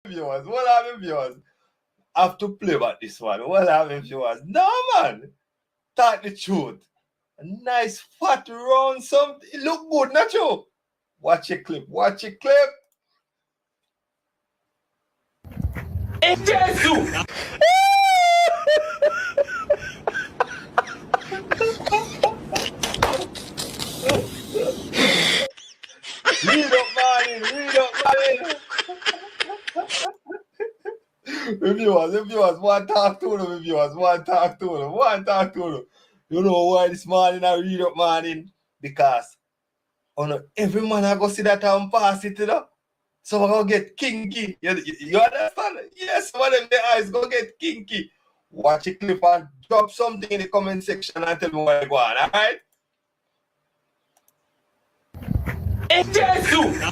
viewers. What are the viewers? Have to play about this one. What are the viewers? No, man. Talk the truth. A nice fat round something. It look good, not you? Watch your clip. Watch your clip. Jesus! Read up, man. Read up, man. Reviewers, one talk to them, reviewers, one talk to them. You know why this morning I read up, morning? Because every man I go see that and pass it, you know? So I go get kinky. You understand? Yes, one of the eyes go get kinky. Watch a clip and drop something in the comment section and tell me what I go on, alright? Jesus!